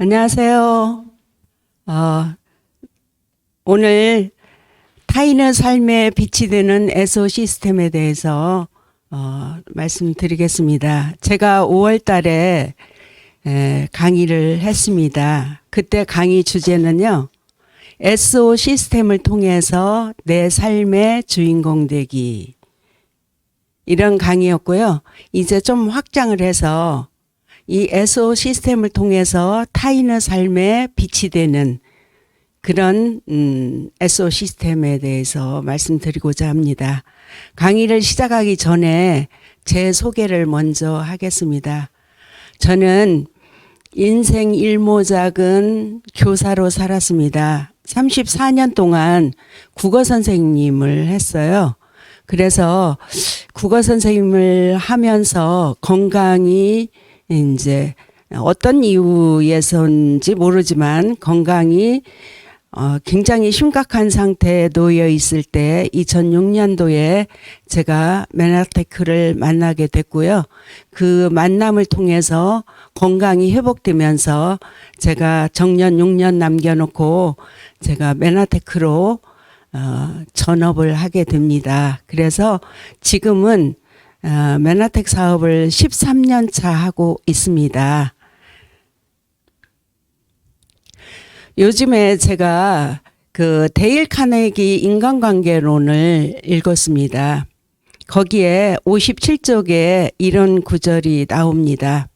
안녕하세요. 어, 오늘 타인의 삶에 빛이 되는 에소 시스템에 대해서 말씀드리겠습니다. 제가 5월 달에 강의를 했습니다. 그때 강의 주제는요, 에소 시스템을 통해서 내 삶의 주인공 되기. 이런 강의였고요. 이제 좀 확장을 해서 이 에소 시스템을 통해서 타인의 삶에 빛이 되는 그런 에소 시스템에 대해서 말씀드리고자 합니다. 강의를 시작하기 전에 제 소개를 먼저 하겠습니다. 저는 인생 일모작은 교사로 살았습니다. 34년 동안 국어 선생님을 했어요. 그래서 국어 선생님을 하면서 건강이 이제 어떤 이유에서인지 모르지만 건강이 굉장히 심각한 상태에 놓여 있을 때 2006년도에 제가 메나테크를 만나게 됐고요. 그 만남을 통해서 건강이 회복되면서 제가 정년 6년 남겨놓고 제가 메나테크로 전업을 하게 됩니다. 그래서 지금은 메나텍 사업을 13년 차 하고 있습니다. 요즘에 제가 그 데일 카네기 인간관계론을 읽었습니다. 거기에 57쪽에 이런 구절이 나옵니다.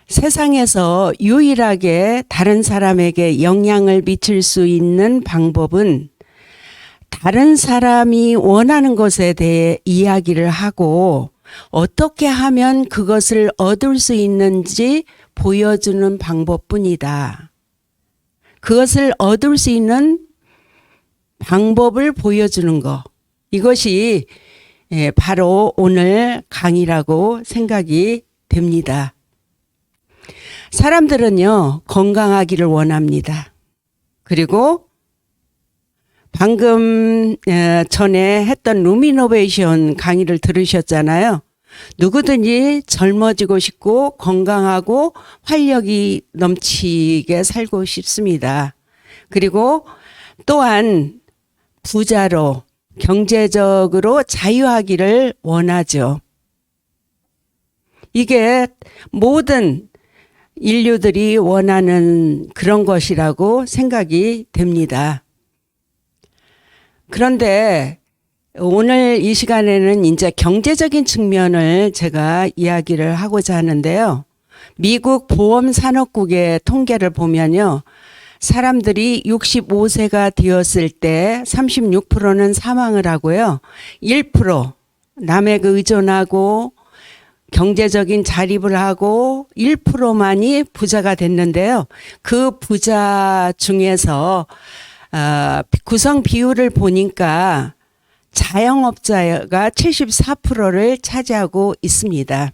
세상에서 유일하게 다른 사람에게 영향을 미칠 수 있는 방법은 다른 사람이 원하는 것에 대해 이야기를 하고 어떻게 하면 그것을 얻을 수 있는지 보여주는 방법뿐이다. 그것을 얻을 수 있는 방법을 보여주는 것. 이것이 바로 오늘 강의라고 생각이 됩니다. 사람들은요, 건강하기를 원합니다. 그리고 방금 전에 했던 루미노베이션 강의를 들으셨잖아요. 누구든지 젊어지고 싶고 건강하고 활력이 넘치게 살고 싶습니다. 그리고 또한 부자로 경제적으로 자유하기를 원하죠. 이게 모든 인류들이 원하는 그런 것이라고 생각이 됩니다. 그런데 오늘 이 시간에는 이제 경제적인 측면을 제가 이야기를 하고자 하는데요. 미국 보험산업국의 통계를 보면요. 사람들이 65세가 되었을 때 36%는 사망을 하고요. 1% 남에게 의존하고 경제적인 자립을 하고 1%만이 부자가 됐는데요. 그 부자 중에서 구성 비율을 보니까 자영업자가 74%를 차지하고 있습니다.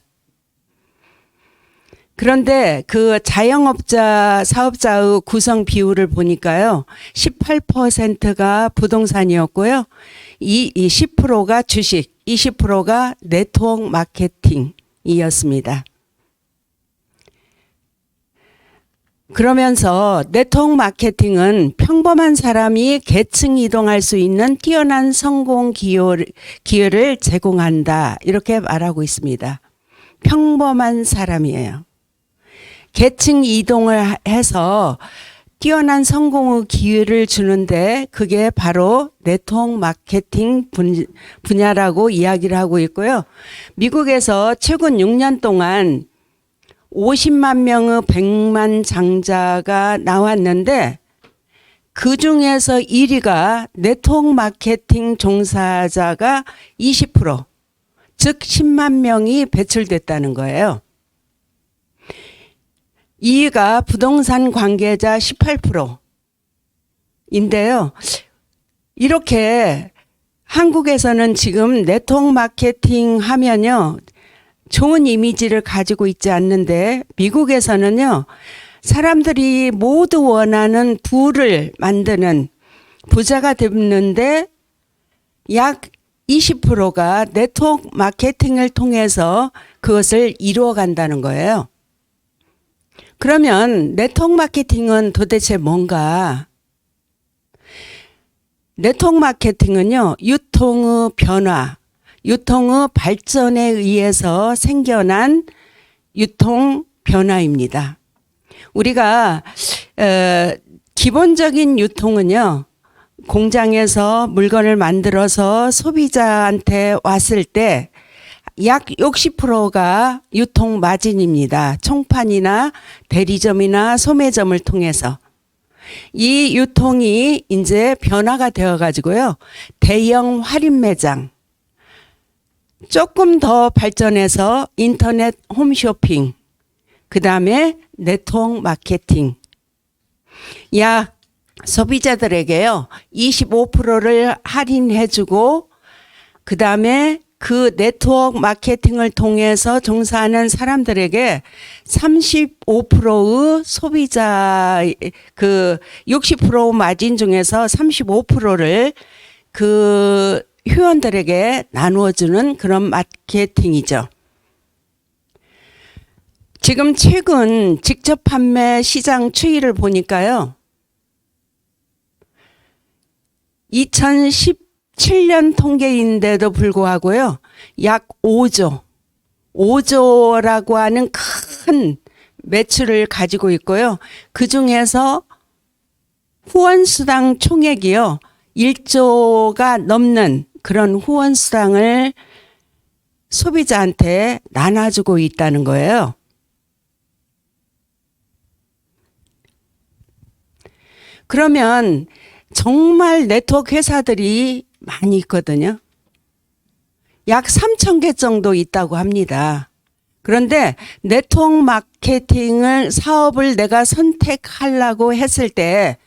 그런데 그 자영업자 사업자의 구성 비율을 보니까요. 18%가 부동산이었고요. 이 10%가 주식, 20%가 네트워크 마케팅이었습니다. 그러면서 네트워크 마케팅은 평범한 사람이 계층 이동할 수 있는 뛰어난 성공 기회를 제공한다. 이렇게 말하고 있습니다. 평범한 사람이에요. 계층 이동을 해서 뛰어난 성공의 기회를 주는데 그게 바로 네트워크 마케팅 분야라고 이야기를 하고 있고요. 미국에서 최근 6년 동안 50만 명의 100만 장자가 나왔는데 그 중에서 1위가 네트워크 마케팅 종사자가 20%, 즉 10만 명이 배출됐다는 거예요. 2위가 부동산 관계자 18%인데요. 이렇게 한국에서는 지금 네트워크 마케팅 하면요. 좋은 이미지를 가지고 있지 않는데 미국에서는요. 사람들이 모두 원하는 부를 만드는 부자가 됐는데 약 20%가 네트워크 마케팅을 통해서 그것을 이루어 간다는 거예요. 그러면 네트워크 마케팅은 도대체 뭔가? 네트워크 마케팅은요, 유통의 변화, 유통의 발전에 의해서 생겨난 유통 변화입니다. 우리가 기본적인 유통은요, 공장에서 물건을 만들어서 소비자한테 왔을 때 약 60%가 유통 마진입니다. 총판이나 대리점이나 소매점을 통해서. 이 유통이 이제 변화가 되어 가지고요. 대형 할인 매장, 조금 더 발전해서 인터넷 홈쇼핑, 그 다음에 네트워크 마케팅. 약 소비자들에게요, 25%를 할인해주고, 그 다음에 그 네트워크 마케팅을 통해서 종사하는 사람들에게 35%의 소비자, 그 60% 마진 중에서 35%를 그 회원들에게 나누어주는 그런 마케팅이죠. 지금 최근 직접 판매 시장 추이를 보니까요, 2017년 통계인데도 불구하고요, 약 5조라고 하는 큰 매출을 가지고 있고요. 그 중에서 후원수당 총액이요, 1조가 넘는 그런 후원수당을 소비자한테 나눠주고 있다는 거예요. 그러면 정말 네트워크 회사들이 많이 있거든요. 약 3,000개 정도 있다고 합니다. 그런데 네트워크 마케팅을 사업을 내가 선택하려고 했을 때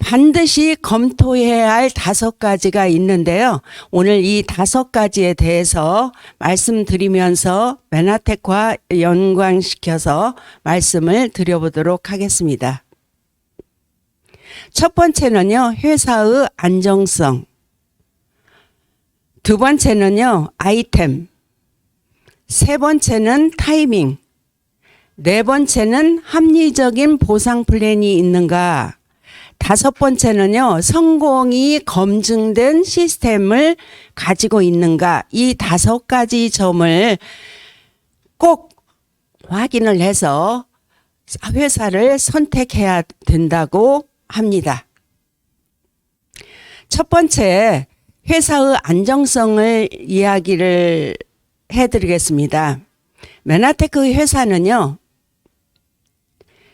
반드시 검토해야 할 5가지가 있는데요. 오늘 이 5가지에 대해서 말씀드리면서 메나텍과 연관시켜서 말씀을 드려보도록 하겠습니다. 첫 번째는요, 회사의 안정성. 두 번째는요, 아이템. 세 번째는 타이밍. 네 번째는 합리적인 보상 플랜이 있는가. 다섯 번째는요, 성공이 검증된 시스템을 가지고 있는가. 이 5가지 점을 꼭 확인을 해서 회사를 선택해야 된다고 합니다. 첫 번째, 회사의 안정성을 이야기를 해드리겠습니다. 메나테크 회사는요,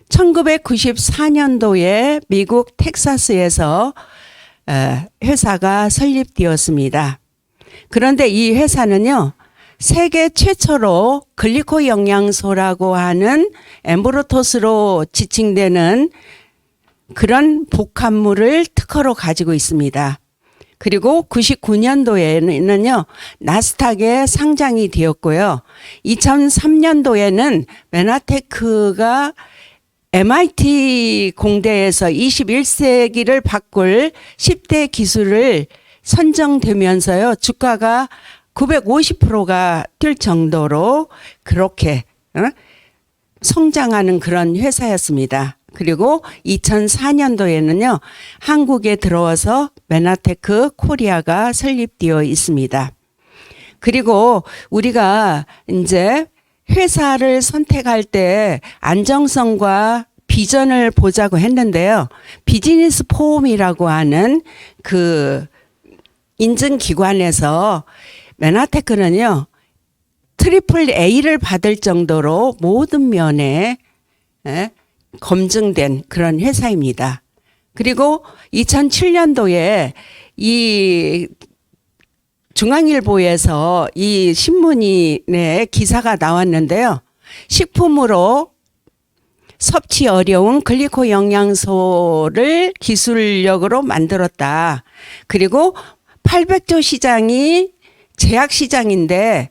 1994년도에 미국 텍사스에서 회사가 설립되었습니다. 그런데 이 회사는요, 세계 최초로 글리코 영양소라고 하는 엠브로토스로 지칭되는 그런 복합물을 특허로 가지고 있습니다. 그리고 99년도에는요, 나스닥에 상장이 되었고요. 2003년도에는 메나테크가 MIT 공대에서 21세기를 바꿀 10대 기술을 선정되면서요, 주가가 950%가 뛸 정도로 그렇게 성장하는 그런 회사였습니다. 그리고 2004년도에는요, 한국에 들어와서 메나테크 코리아가 설립되어 있습니다. 그리고 우리가 이제 회사를 선택할 때 안정성과 비전을 보자고 했는데요. 비즈니스 포럼이라고 하는 그 인증기관에서 메나테크는요, 트리플 A를 받을 정도로 모든 면에 검증된 그런 회사입니다. 그리고 2007년도에 이 중앙일보에서 이 신문이 기사가 나왔는데요. 식품으로 섭취 어려운 글리코 영양소를 기술력으로 만들었다. 그리고 800조 시장이 제약 시장인데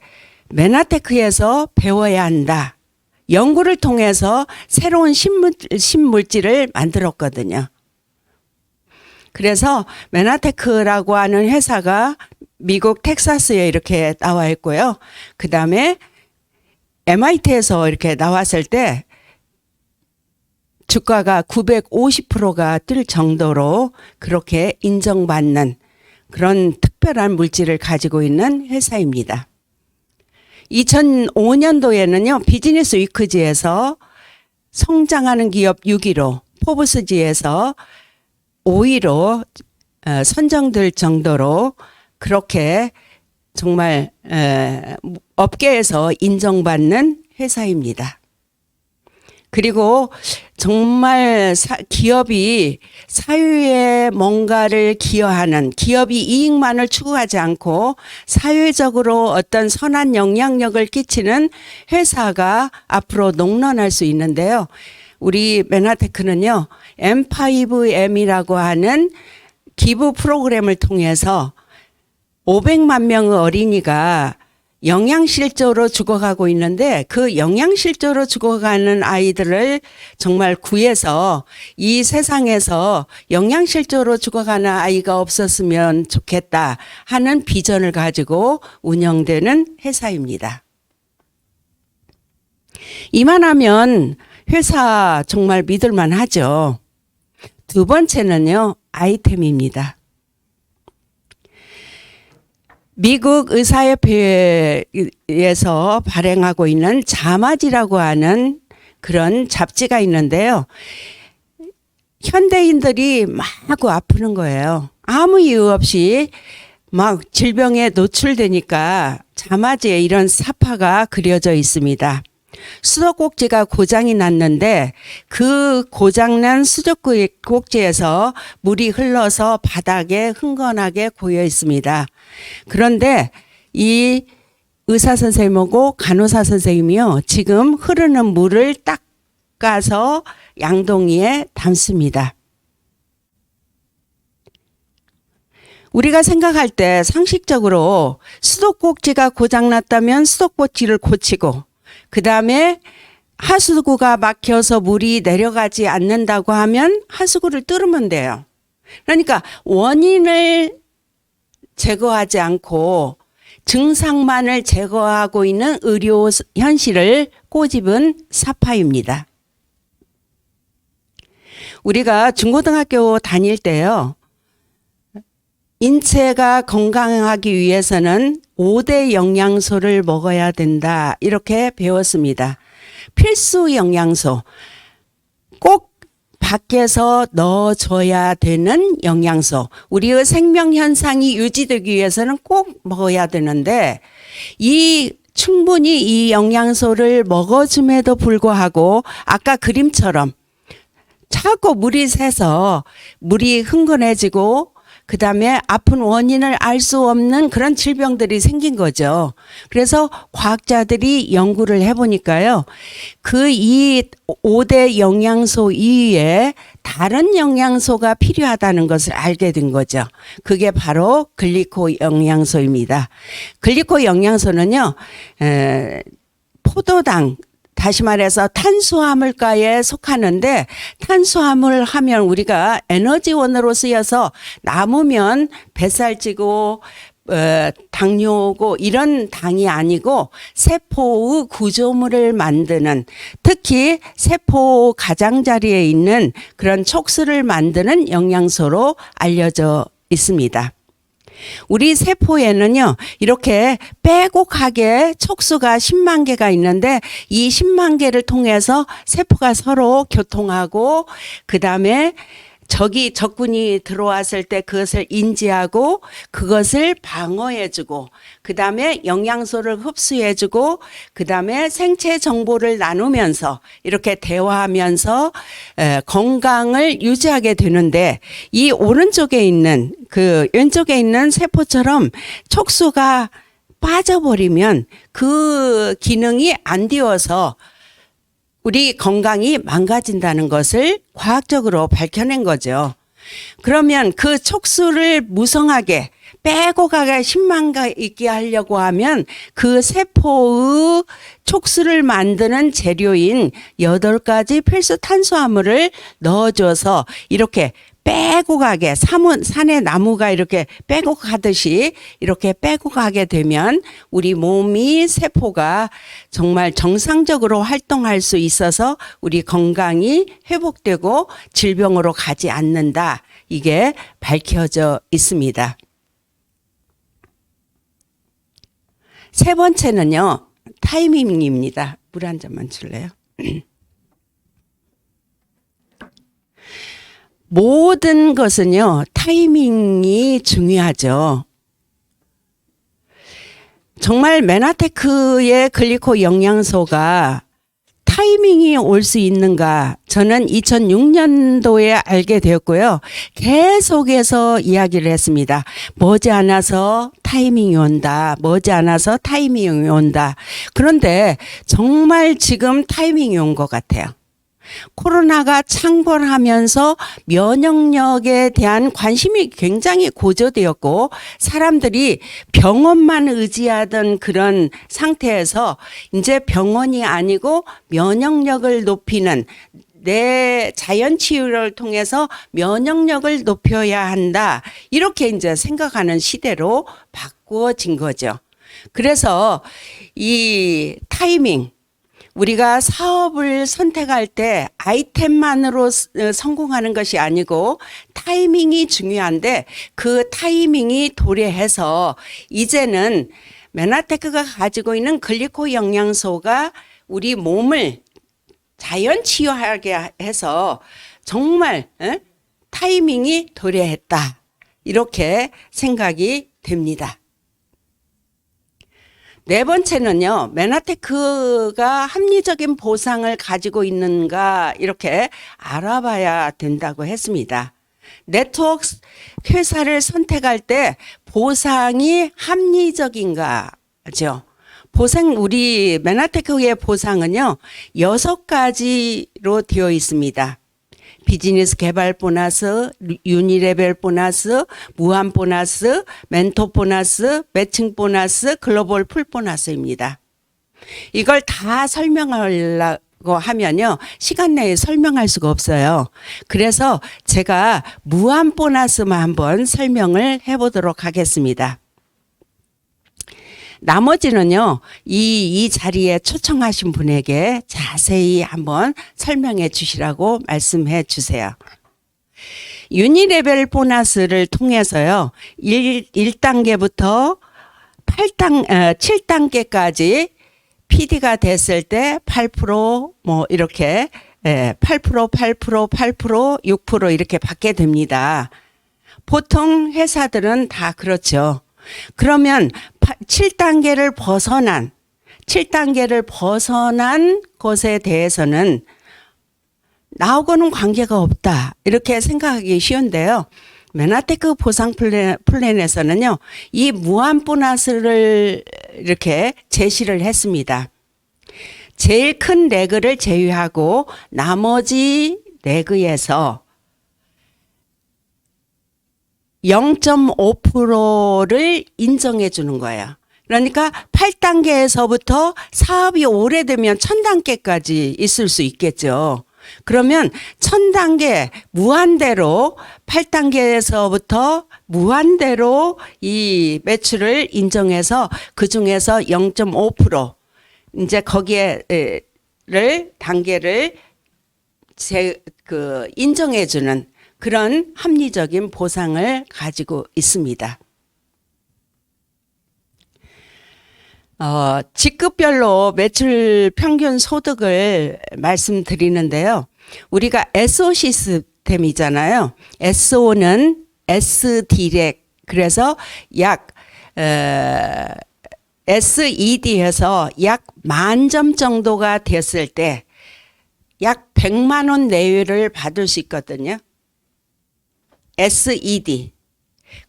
메나테크에서 배워야 한다. 연구를 통해서 새로운 신물질을 만들었거든요. 그래서 메나테크라고 하는 회사가 미국 텍사스에 이렇게 나와 있고요. 그 다음에 MIT에서 이렇게 나왔을 때 주가가 950%가 뜰 정도로 그렇게 인정받는 그런 특별한 물질을 가지고 있는 회사입니다. 2005년도에는요, 비즈니스 위크지에서 성장하는 기업 6위로, 포브스지에서 5위로 선정될 정도로 그렇게 정말 업계에서 인정받는 회사입니다. 그리고 정말 기업이 사회에 뭔가를 기여하는, 기업이 이익만을 추구하지 않고 사회적으로 어떤 선한 영향력을 끼치는 회사가 앞으로 농런할 수 있는데요. 우리 메나테크는요, M5M이라고 하는 기부 프로그램을 통해서 500만 명의 어린이가 영양실조로 죽어가고 있는데, 그 영양실조로 죽어가는 아이들을 정말 구해서 이 세상에서 영양실조로 죽어가는 아이가 없었으면 좋겠다 하는 비전을 가지고 운영되는 회사입니다. 이만하면 회사 정말 믿을만 하죠. 두 번째는요, 아이템입니다. 미국 의사협회에서 발행하고 있는 자마지라고 하는 그런 잡지가 있는데요. 현대인들이 마구 아프는 거예요. 아무 이유 없이 막 질병에 노출되니까 자마지에 이런 사파가 그려져 있습니다. 수도꼭지가 고장이 났는데 그 고장난 수도꼭지에서 물이 흘러서 바닥에 흥건하게 고여 있습니다. 그런데 이 의사 선생님하고 간호사 선생님이요, 지금 흐르는 물을 닦아서 양동이에 담습니다. 우리가 생각할 때 상식적으로 수도꼭지가 고장났다면 수도꼭지를 고치고, 그 다음에 하수구가 막혀서 물이 내려가지 않는다고 하면 하수구를 뚫으면 돼요. 그러니까 원인을 제거하지 않고 증상만을 제거하고 있는 의료 현실을 꼬집은 사파입니다. 우리가 중고등학교 다닐 때요, 인체가 건강하기 위해서는 5대 영양소를 먹어야 된다, 이렇게 배웠습니다. 필수 영양소, 꼭 밖에서 넣어줘야 되는 영양소, 우리의 생명 현상이 유지되기 위해서는 꼭 먹어야 되는데, 충분히 이 영양소를 먹어줌에도 불구하고 아까 그림처럼 자꾸 물이 새서 물이 흥건해지고, 그 다음에 아픈 원인을 알 수 없는 그런 질병들이 생긴 거죠. 그래서 과학자들이 연구를 해보니까요, 이 5대 영양소 이외에 다른 영양소가 필요하다는 것을 알게 된 거죠. 그게 바로 글리코 영양소입니다. 글리코 영양소는요, 포도당, 다시 말해서 탄수화물가에 속하는데, 탄수화물 하면 우리가 에너지원으로 쓰여서 남으면 뱃살 찌고 당뇨 오고 이런 당이 아니고 세포의 구조물을 만드는, 특히 세포 가장자리에 있는 그런 촉수를 만드는 영양소로 알려져 있습니다. 우리 세포에는요, 이렇게 빼곡하게 촉수가 10만 개가 있는데, 이 10만 개를 통해서 세포가 서로 교통하고, 그 다음에 적군이 들어왔을 때 그것을 인지하고 그것을 방어해주고, 그 다음에 영양소를 흡수해주고, 그 다음에 생체 정보를 나누면서 이렇게 대화하면서 건강을 유지하게 되는데, 이 오른쪽에 있는 왼쪽에 있는 세포처럼 촉수가 빠져버리면 그 기능이 안 되어서 우리 건강이 망가진다는 것을 과학적으로 밝혀낸 거죠. 그러면 그 촉수를 무성하게 빼고 가게 힘만 있게 하려고 하면 그 세포의 촉수를 만드는 재료인 8가지 필수 탄수화물을 넣어줘서 이렇게 빼고 가게, 산의 나무가 이렇게 빼고 가듯이 이렇게 빼고 가게 되면 우리 몸이 세포가 정말 정상적으로 활동할 수 있어서 우리 건강이 회복되고 질병으로 가지 않는다. 이게 밝혀져 있습니다. 세 번째는요, 타이밍입니다. 물 한 잔만 줄래요? 모든 것은요, 타이밍이 중요하죠. 정말 메나테크의 글리코 영양소가 타이밍이 올 수 있는가? 저는 2006년도에 알게 되었고요. 계속해서 이야기를 했습니다. 머지않아서 타이밍이 온다. 머지않아서 타이밍이 온다. 그런데 정말 지금 타이밍이 온 것 같아요. 코로나가 창궐하면서 면역력에 대한 관심이 굉장히 고조되었고 사람들이 병원만 의지하던 그런 상태에서 이제 병원이 아니고 면역력을 높이는 내 자연 치유를 통해서 면역력을 높여야 한다. 이렇게 이제 생각하는 시대로 바꾸어진 거죠. 그래서 이 타이밍, 우리가 사업을 선택할 때 아이템만으로 성공하는 것이 아니고 타이밍이 중요한데 그 타이밍이 도래해서 이제는 메나테크가 가지고 있는 글리코 영양소가 우리 몸을 자연 치유하게 해서 정말 타이밍이 도래했다. 이렇게 생각이 됩니다. 네 번째는요, 메나테크가 합리적인 보상을 가지고 있는가 이렇게 알아봐야 된다고 했습니다. 네트워크 회사를 선택할 때 보상이 합리적인가죠. 우리 메나테크의 보상은요, 6가지로 되어 있습니다. 비즈니스 개발 보너스, 유니레벨 보너스, 무한 보너스, 멘토 보너스, 매칭 보너스, 글로벌 풀 보너스입니다. 이걸 다 설명하려고 하면요, 시간 내에 설명할 수가 없어요. 그래서 제가 무한 보너스만 한번 설명을 해보도록 하겠습니다. 나머지는요, 이 자리에 초청하신 분에게 자세히 한번 설명해 주시라고 말씀해 주세요. 유니레벨 보너스를 통해서요, 1단계부터 7단계까지 PD가 됐을 때 8% 이렇게 8%, 6% 이렇게 받게 됩니다. 보통 회사들은 다 그렇죠. 그러면 7단계를 벗어난 것에 대해서는 나하고는 관계가 없다. 이렇게 생각하기 쉬운데요. 메나테크 보상 플랜에서는요, 이 무한 보너스를 이렇게 제시를 했습니다. 제일 큰 레그를 제외하고 나머지 레그에서 0.5%를 인정해 주는 거예요. 그러니까 8단계에서부터 사업이 오래되면 1000단계까지 있을 수 있겠죠. 그러면 1000단계 무한대로 8단계에서부터 무한대로 이 매출을 인정해서 그중에서 0.5% 이제 거기에를 단계를 인정해 주는 그런 합리적인 보상을 가지고 있습니다. 직급별로 매출 평균 소득을 말씀드리는데요. 우리가 SO 시스템이잖아요. SO는 SD렉, 그래서 약 SED에서 약 10,000점 정도가 됐을 때 약 100만 원 내외를 받을 수 있거든요. SED.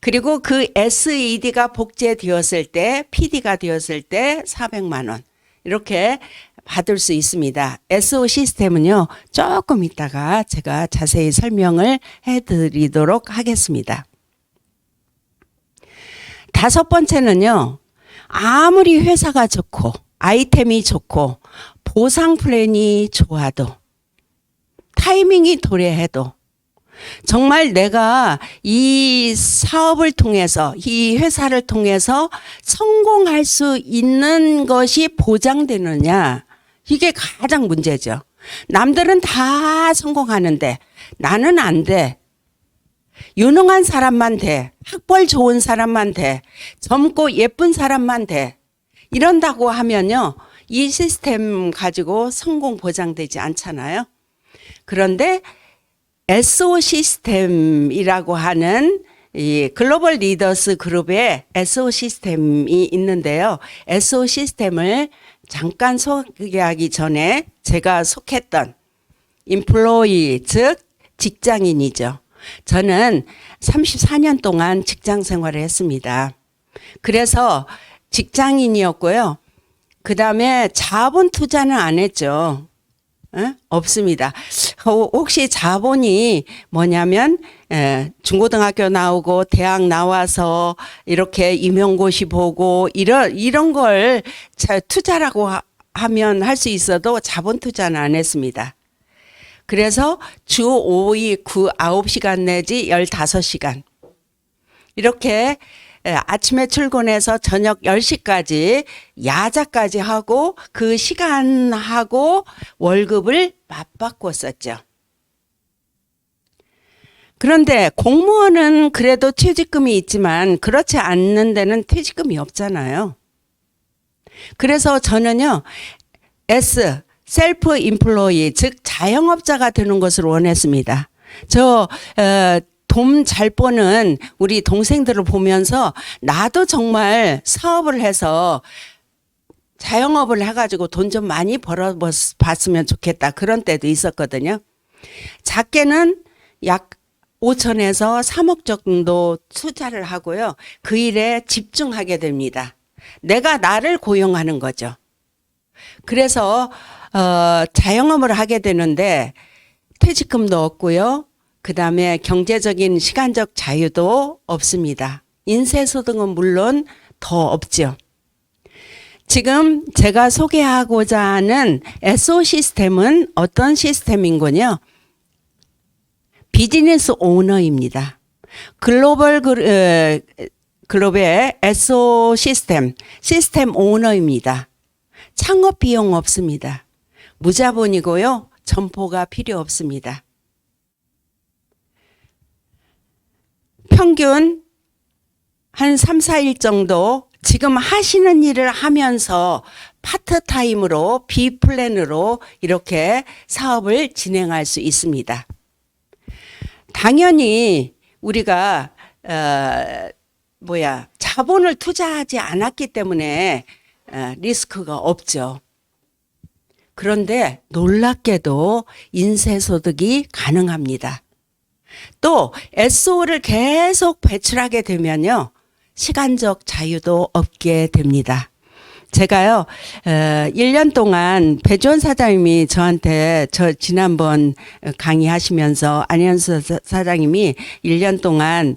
그리고 그 SED가 복제되었을 때, PD가 되었을 때 400만 원. 이렇게 받을 수 있습니다. SO 시스템은요, 조금 이따가 제가 자세히 설명을 해드리도록 하겠습니다. 다섯 번째는요. 아무리 회사가 좋고 아이템이 좋고 보상 플랜이 좋아도 타이밍이 도래해도 정말 내가 이 사업을 통해서 이 회사를 통해서 성공할 수 있는 것이 보장되느냐, 이게 가장 문제죠. 남들은 다 성공하는데 나는 안 돼. 유능한 사람만 돼. 학벌 좋은 사람만 돼. 젊고 예쁜 사람만 돼. 이런다고 하면요, 이 시스템 가지고 성공 보장되지 않잖아요. 그런데 SO 시스템이라고 하는 이 글로벌 리더스 그룹의 SO 시스템이 있는데요. SO 시스템을 잠깐 소개하기 전에 제가 속했던 인플로이, 즉 직장인이죠. 저는 34년 동안 직장 생활을 했습니다. 그래서 직장인이었고요. 그 다음에 자본 투자는 안 했죠. 없습니다. 혹시 자본이 뭐냐면 중고등학교 나오고 대학 나와서 이렇게 임용고시 보고 이런 걸 투자라고 하면 할 수 있어도 자본 투자는 안 했습니다. 그래서 주 5일 9시간 내지 15시간 이렇게 아침에 출근해서 저녁 10시까지 야자까지 하고 그 시간하고 월급을 맞바꿨었죠. 그런데 공무원은 그래도 퇴직금이 있지만 그렇지 않는 데는 퇴직금이 없잖아요. 그래서 저는요, 셀프 인플로이, 즉 자영업자가 되는 것을 원했습니다. 돈 잘 버는 우리 동생들을 보면서 나도 정말 사업을 해서 자영업을 해가지고 돈 좀 많이 벌어봤으면 좋겠다. 그런 때도 있었거든요. 작게는 약 5천에서 3억 정도 투자를 하고요. 그 일에 집중하게 됩니다. 내가 나를 고용하는 거죠. 그래서 자영업을 하게 되는데 퇴직금도 없고요. 그 다음에 경제적인 시간적 자유도 없습니다. 인쇄소득은 물론 더 없죠. 지금 제가 소개하고자 하는 SO 시스템은 어떤 시스템인군요. 비즈니스 오너입니다. 글로벌의 SO 시스템 오너입니다. 창업 비용 없습니다. 무자본이고요. 점포가 필요 없습니다. 평균 한 3, 4일 정도 지금 하시는 일을 하면서 파트타임으로 B플랜으로 이렇게 사업을 진행할 수 있습니다. 당연히 우리가 자본을 투자하지 않았기 때문에 리스크가 없죠. 그런데 놀랍게도 인쇄소득이 가능합니다. 또 SO를 계속 배출하게 되면요, 시간적 자유도 없게 됩니다. 제가요 1년 동안 배주원 사장님이 저한테 지난번 강의하시면서 안현수 사장님이 1년 동안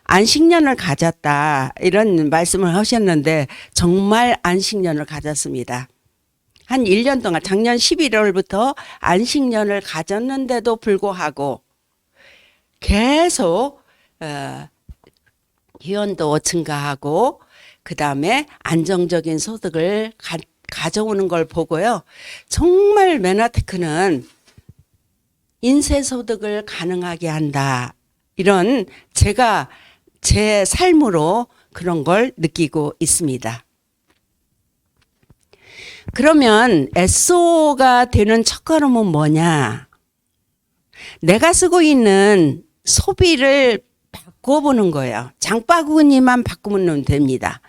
안식년을 가졌다 이런 말씀을 하셨는데 정말 안식년을 가졌습니다. 한 1년 동안 작년 11월부터 안식년을 가졌는데도 불구하고 계속 회원도 증가하고 그 다음에 안정적인 소득을 가져오는 걸 보고요. 정말 메나테크는 인쇄소득을 가능하게 한다. 이런 제가 제 삶으로 그런 걸 느끼고 있습니다. 그러면 SO가 되는 첫걸음은 뭐냐? 내가 쓰고 있는 소비를 바꿔보는 거예요. 장바구니만 바꾸면 됩니다.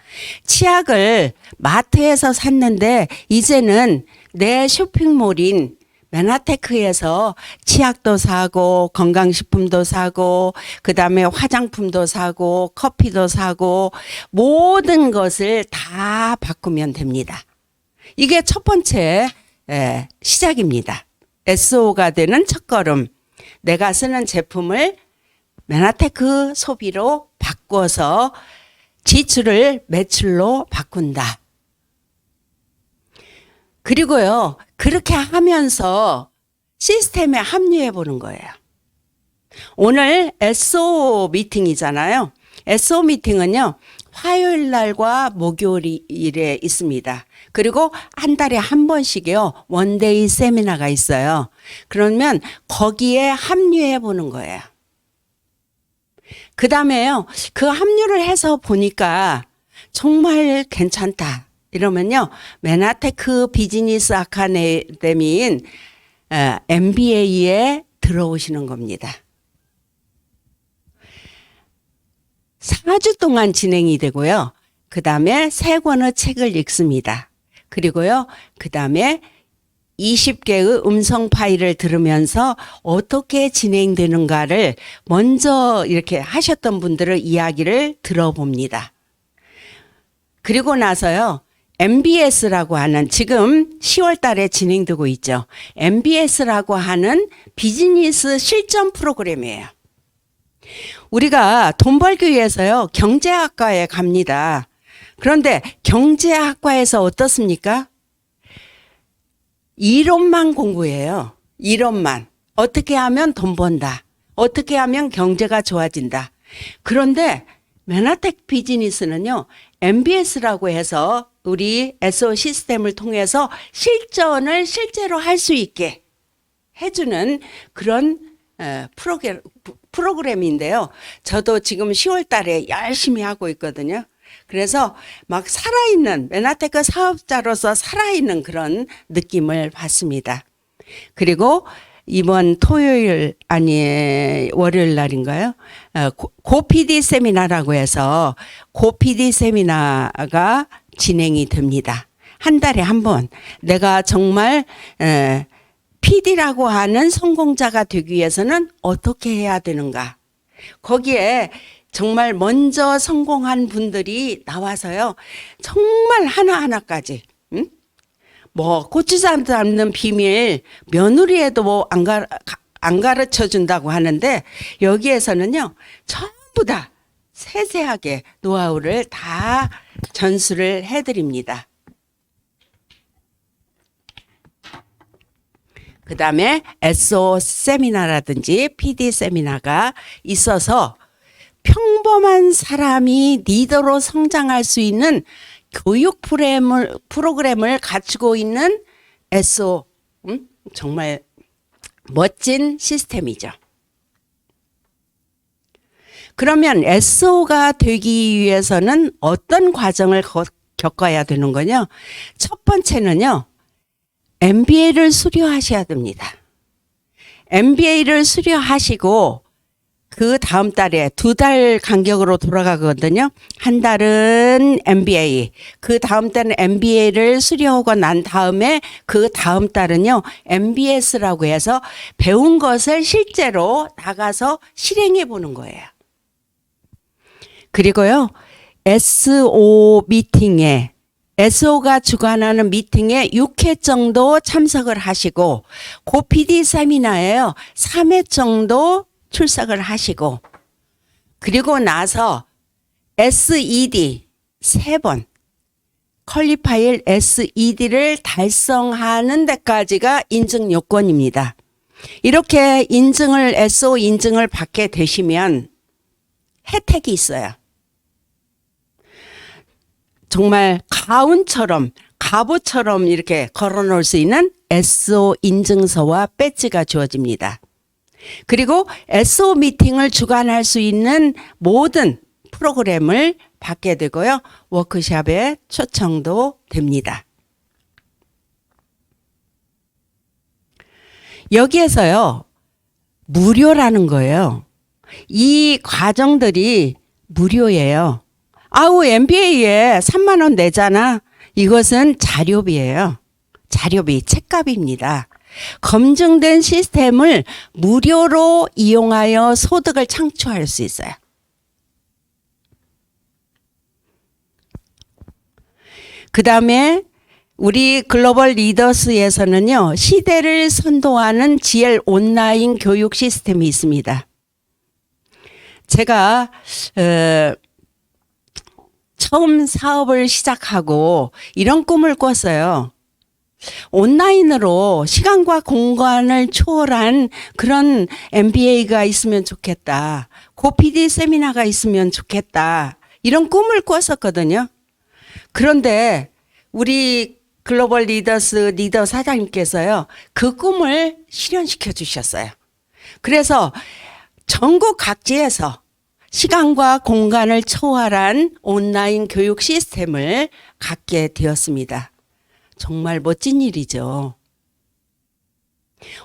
치약을 마트에서 샀는데 이제는 내 쇼핑몰인 메나테크에서 치약도 사고 건강식품도 사고 그다음에 화장품도 사고 커피도 사고 모든 것을 다 바꾸면 됩니다. 이게 첫 번째 시작입니다. SO가 되는 첫걸음. 내가 쓰는 제품을 메나테크 소비로 바꿔서 지출을 매출로 바꾼다. 그리고요, 그렇게 하면서 시스템에 합류해 보는 거예요. 오늘 SO 미팅이잖아요. SO 미팅은요, 화요일 날과 목요일에 있습니다. 그리고 한 달에 한 번씩이요, 원데이 세미나가 있어요. 그러면 거기에 합류해 보는 거예요. 그 다음에요, 그 합류를 해서 보니까 정말 괜찮다. 이러면요, 메나테크 비즈니스 아카데미인 MBA에 들어오시는 겁니다. 4주 동안 진행이 되고요. 그 다음에 3권의 책을 읽습니다. 그리고요, 그 다음에 20개의 음성 파일을 들으면서 어떻게 진행되는가를 먼저 이렇게 하셨던 분들의 이야기를 들어봅니다. 그리고 나서요, MBS라고 하는, 지금 10월 달에 진행되고 있죠. MBS라고 하는 비즈니스 실전 프로그램이에요. 우리가 돈 벌기 위해서요, 경제학과에 갑니다. 그런데 경제학과에서 어떻습니까? 이론만 공부해요. 이론만. 어떻게 하면 돈 번다. 어떻게 하면 경제가 좋아진다. 그런데 메나텍 비즈니스는요, MBS라고 해서 우리 SO 시스템을 통해서 실전을 실제로 할 수 있게 해주는 그런 프로그램인데요. 저도 지금 10월 달에 열심히 하고 있거든요. 그래서 막 살아있는, 메나테크 사업자로서 살아있는 그런 느낌을 받습니다. 그리고 이번 토요일, 월요일 날인가요? 고PD 세미나라고 해서 고PD 세미나가 진행이 됩니다. 한 달에 한 번. 내가 정말 PD라고 하는 성공자가 되기 위해서는 어떻게 해야 되는가? 거기에 정말 먼저 성공한 분들이 나와서요, 정말 하나하나까지, 뭐 고추장 담는 비밀, 며느리에도 뭐 안 가르쳐 준다고 하는데, 여기에서는요, 전부 다 세세하게 노하우를 다 전수를 해드립니다. 그 다음에 SO 세미나라든지 PD 세미나가 있어서 평범한 사람이 리더로 성장할 수 있는 교육 프로그램을 갖추고 있는 SO, 정말 멋진 시스템이죠. 그러면 SO가 되기 위해서는 어떤 과정을 겪어야 되는 거냐? 첫 번째는요, MBA를 수료하셔야 됩니다. MBA를 수료하시고 그 다음 달에 2달 간격으로 돌아가거든요. 한 달은 MBA, 그 다음 달은 MBA를 수료하고 난 다음에 그 다음 달은요, MBS라고 해서 배운 것을 실제로 나가서 실행해 보는 거예요. 그리고요, SO 미팅에, SO가 주관하는 미팅에 6회 정도 참석을 하시고, 고PD 세미나에요, 3회 정도 출석을 하시고, 그리고 나서 SED 3번, 퀄리파일 SED를 달성하는 데까지가 인증 요건입니다. 이렇게 인증을, SO 인증을 받게 되시면 혜택이 있어요. 정말 가운처럼, 갑옷처럼 이렇게 걸어 놓을 수 있는 SO 인증서와 배지가 주어집니다. 그리고 SO 미팅을 주관할 수 있는 모든 프로그램을 받게 되고요. 워크숍에 초청도 됩니다. 여기에서요, 무료라는 거예요. 이 과정들이 무료예요. 아우, MBA에 3만 원 내잖아. 이것은 자료비예요. 자료비, 책값입니다. 검증된 시스템을 무료로 이용하여 소득을 창출할 수 있어요. 그 다음에 우리 글로벌 리더스에서는요, 시대를 선도하는 GL 온라인 교육 시스템이 있습니다. 제가 처음 사업을 시작하고 이런 꿈을 꿨어요. 온라인으로 시간과 공간을 초월한 그런 MBA가 있으면 좋겠다. 고PD 세미나가 있으면 좋겠다. 이런 꿈을 꿨었거든요. 그런데 우리 글로벌 리더스 리더 사장님께서요, 그 꿈을 실현시켜 주셨어요. 그래서 전국 각지에서 시간과 공간을 초월한 온라인 교육 시스템을 갖게 되었습니다. 정말 멋진 일이죠.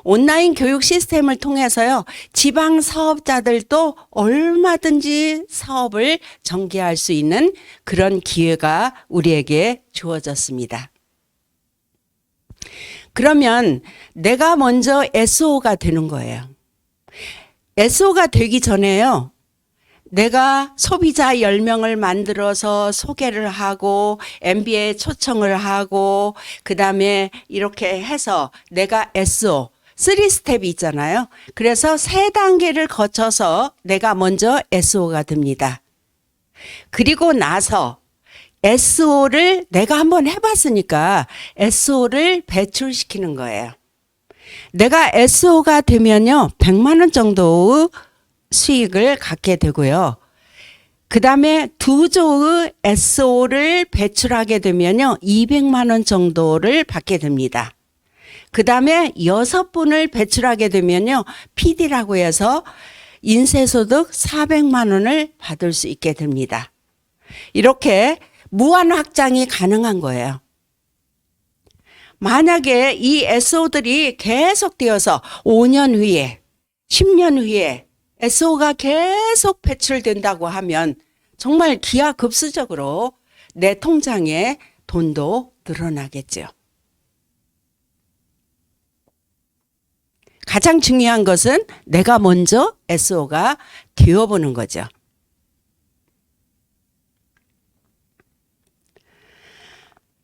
온라인 교육 시스템을 통해서요, 지방 사업자들도 얼마든지 사업을 전개할 수 있는 그런 기회가 우리에게 주어졌습니다. 그러면 내가 먼저 SO가 되는 거예요. SO가 되기 전에요, 내가 소비자 10명을 만들어서 소개를 하고 MBA 초청을 하고 그다음에 이렇게 해서 내가 SO 3스텝이 있잖아요. 그래서 3단계를 거쳐서 내가 먼저 SO가 됩니다. 그리고 나서 SO를 내가 한번 해봤으니까 SO를 배출시키는 거예요. 내가 SO가 되면요, 100만 원 정도의 수익을 갖게 되고요. 그 다음에 2조의 SO를 배출하게 되면요, 200만 원 정도를 받게 됩니다. 그 다음에 6분을 배출하게 되면요, PD라고 해서 인쇄소득 400만 원을 받을 수 있게 됩니다. 이렇게 무한 확장이 가능한 거예요. 만약에 이 SO들이 계속되어서 5년 후에, 10년 후에 SO가 계속 배출된다고 하면 정말 기하급수적으로 내 통장에 돈도 늘어나겠죠. 가장 중요한 것은 내가 먼저 SO가 되어보는 거죠.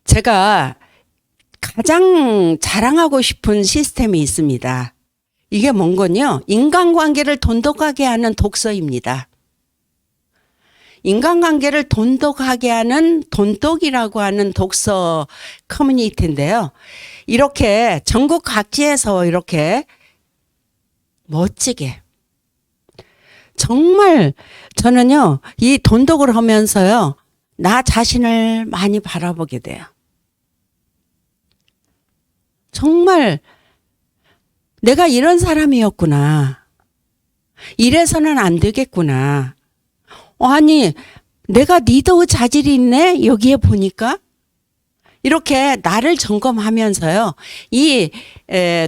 제가 가장 자랑하고 싶은 시스템이 있습니다. 이게 뭔건요, 인간관계를 돈독하게 하는 독서입니다. 인간관계를 돈독하게 하는 돈독이라고 하는 독서 커뮤니티인데요. 이렇게 전국 각지에서 이렇게 멋지게, 정말 저는요, 이 돈독을 하면서요, 나 자신을 많이 바라보게 돼요. 정말 내가 이런 사람이었구나. 이래서는 안 되겠구나. 아니, 내가 리더의 자질이 있네? 여기에 보니까? 이렇게 나를 점검하면서요, 이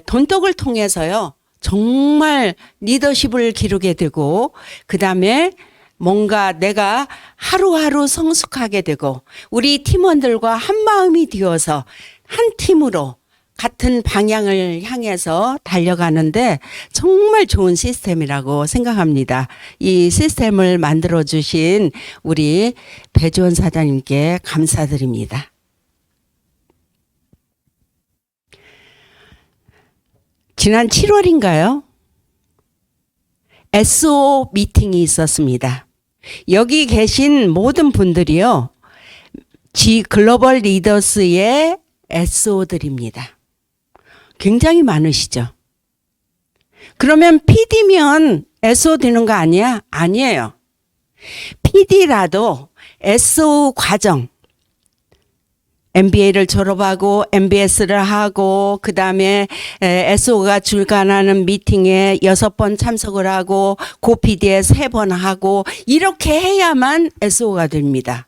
돈독을 통해서요, 정말 리더십을 기르게 되고, 그 다음에 뭔가 내가 하루하루 성숙하게 되고, 우리 팀원들과 한 마음이 되어서 한 팀으로 같은 방향을 향해서 달려가는데 정말 좋은 시스템이라고 생각합니다. 이 시스템을 만들어주신 우리 배주원 사장님께 감사드립니다. 지난 7월인가요? SO 미팅이 있었습니다. 여기 계신 모든 분들이요, 글로벌 리더스의 SO들입니다. 굉장히 많으시죠? 그러면 PD면 SO 되는 거 아니야? 아니에요. PD라도 SO 과정, MBA를 졸업하고 MBS를 하고 그 다음에 SO가 주관하는 미팅에 6번 참석을 하고 고PD에 3번 하고 이렇게 해야만 SO가 됩니다.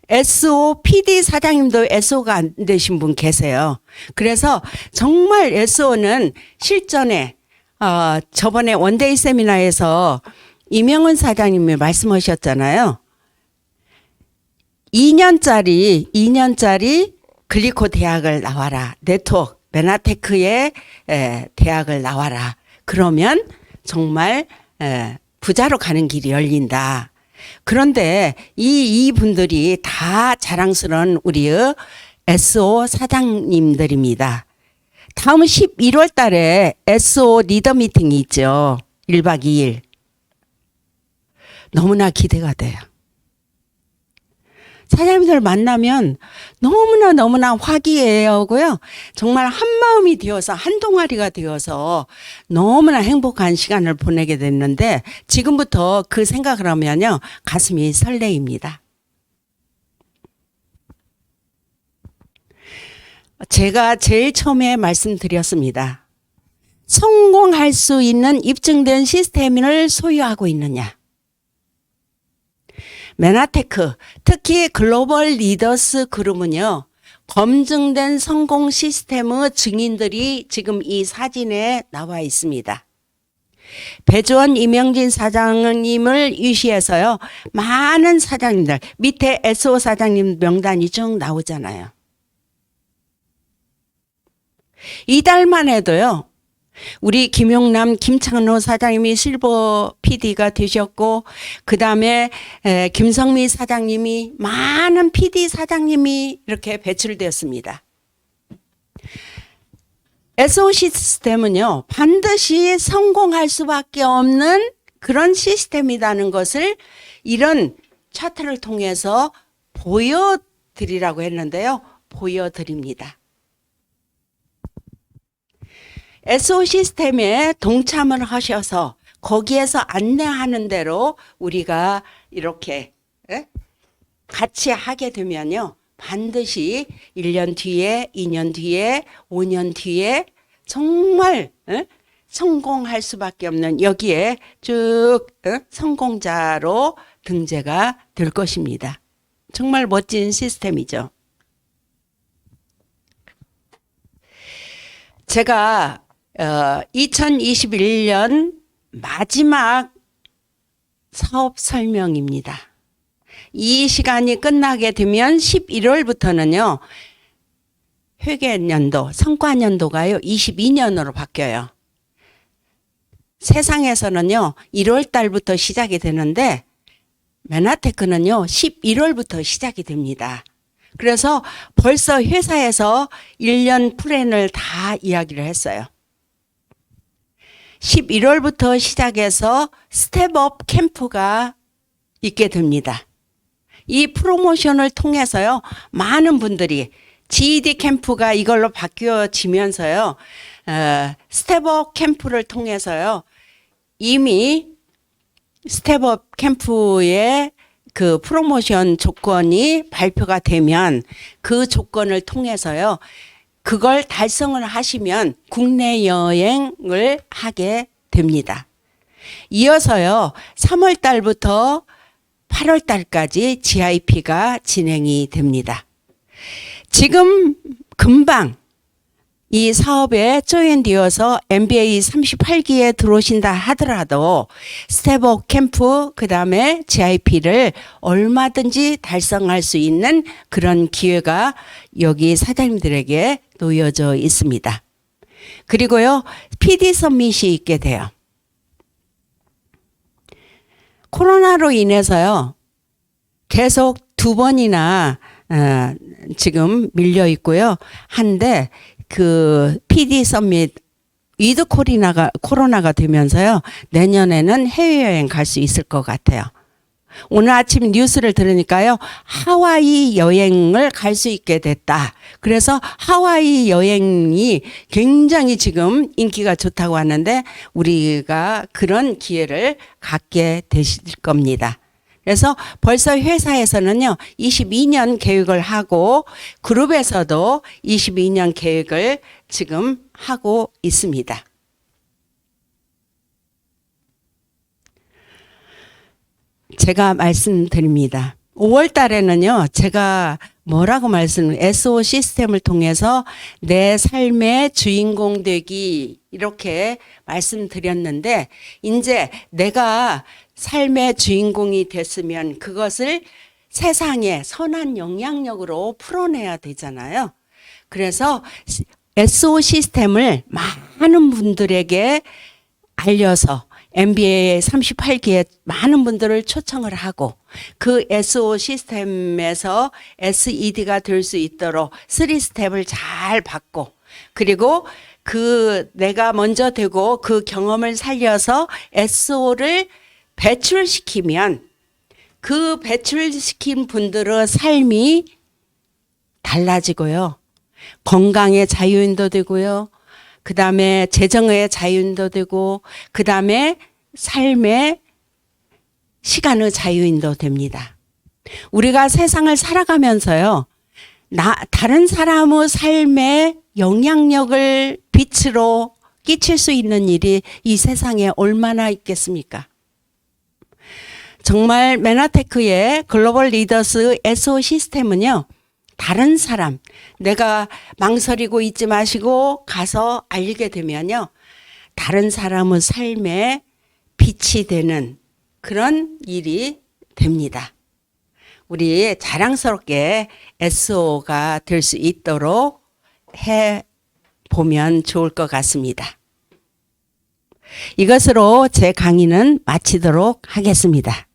SO, PD 사장님도 SO가 안 되신 분 계세요. 그래서 정말 SO는 실전에 저번에 원데이 세미나에서 이명은 사장님이 말씀하셨잖아요. 2년짜리 글리코 대학을 나와라. 네트워크, 메나테크의 대학을 나와라. 그러면 정말 부자로 가는 길이 열린다. 그런데 이분들이 다 자랑스러운 우리의 SO 사장님들입니다. 다음 11월 달에 SO 리더 미팅이 있죠. 1박 2일. 너무나 기대가 돼요. 사장님들 만나면 너무나 화기애애하고요. 정말 한 마음이 되어서 한 동아리가 되어서 너무나 행복한 시간을 보내게 됐는데 지금부터 그 생각을 하면요. 가슴이 설레입니다. 제가 제일 처음에 말씀드렸습니다. 성공할 수 있는 입증된 시스템을 소유하고 있느냐. 메나테크, 특히 글로벌 리더스 그룹은요, 검증된 성공 시스템의 증인들이 지금 이 사진에 나와 있습니다. 배주원 이명진 사장님을 유시해서요, 많은 사장님들, 밑에 SO 사장님 명단이 쭉 나오잖아요. 이달만 해도요, 우리 김용남, 김창로 사장님이 실버 PD가 되셨고, 그 다음에 김성미 사장님이, 많은 PD 사장님이 이렇게 배출되었습니다. SO 시스템은요, 반드시 성공할 수밖에 없는 그런 시스템이라는 것을 이런 차트를 통해서 보여드리라고 했는데요. 보여드립니다. SO 시스템에 동참을 하셔서 거기에서 안내하는 대로 우리가 이렇게 같이 하게 되면요. 반드시 1년 뒤에, 2년 뒤에, 5년 뒤에 정말 성공할 수밖에 없는 여기에 쭉 성공자로 등재가 될 것입니다. 정말 멋진 시스템이죠. 제가 2021년 마지막 사업 설명입니다. 이 시간이 끝나게 되면 11월부터는요. 회계연도, 성과연도가요. 22년으로 바뀌어요. 세상에서는요. 1월 달부터 시작이 되는데 메나테크는요. 11월부터 시작이 됩니다. 그래서 벌써 회사에서 1년 플랜을 다 이야기를 했어요. 11월부터 시작해서 스텝업 캠프가 있게 됩니다. 이 프로모션을 통해서요. 많은 분들이 GED 캠프가 이걸로 바뀌어지면서요. 스텝업 캠프를 통해서요. 이미 스텝업 캠프의 그 프로모션 조건이 발표가 되면 그 조건을 통해서요. 그걸 달성을 하시면 국내 여행을 하게 됩니다. 이어서요. 3월 달부터 8월 달까지 GIP가 진행이 됩니다. 지금 금방 이 사업에 조인되어서 MBA 38기에 들어오신다 하더라도 스텝업 캠프 그다음에 GIP를 얼마든지 달성할 수 있는 그런 기회가 여기 사장님들에게 놓여져 있습니다. 그리고요. PD 서밋이 있게 돼요. 코로나로 인해서요. 계속 2번이나 지금 밀려 있고요. 한데 그 PD 서밋 위드 코로나가 되면서요. 내년에는 해외여행 갈 수 있을 것 같아요. 오늘 아침 뉴스를 들으니까요. 하와이 여행을 갈 수 있게 됐다. 그래서 하와이 여행이 굉장히 지금 인기가 좋다고 하는데 우리가 그런 기회를 갖게 되실 겁니다. 그래서 벌써 회사에서는요, 22년 계획을 하고 그룹에서도 22년 계획을 지금 하고 있습니다. 제가 말씀드립니다. 5월 달에는요, 제가 뭐라고 SO 시스템을 통해서 내 삶의 주인공 되기 이렇게 말씀드렸는데 이제 내가 삶의 주인공이 됐으면 그것을 세상에 선한 영향력으로 풀어내야 되잖아요. 그래서 SO 시스템을 많은 분들에게 알려서 MBA 38기에 많은 분들을 초청을 하고 그 SO 시스템에서 SED가 될 수 있도록 3스텝을 잘 받고 그리고 그 내가 먼저 되고 그 경험을 살려서 SO를 배출시키면 그 배출시킨 분들의 삶이 달라지고요. 건강의 자유인도 되고요. 그 다음에 재정의 자유인도 되고, 그 다음에 삶의 시간의 자유인도 됩니다. 우리가 세상을 살아가면서요, 다른 사람의 삶에 영향력을 빛으로 끼칠 수 있는 일이 이 세상에 얼마나 있겠습니까? 정말 메나테크의 글로벌 리더스 SO 시스템은요, 다른 사람, 내가 망설이고 있지 마시고 가서 알게 되면요, 다른 사람의 삶에 빛이 되는 그런 일이 됩니다. 우리 자랑스럽게 SO가 될 수 있도록 해 보면 좋을 것 같습니다. 이것으로 제 강의는 마치도록 하겠습니다.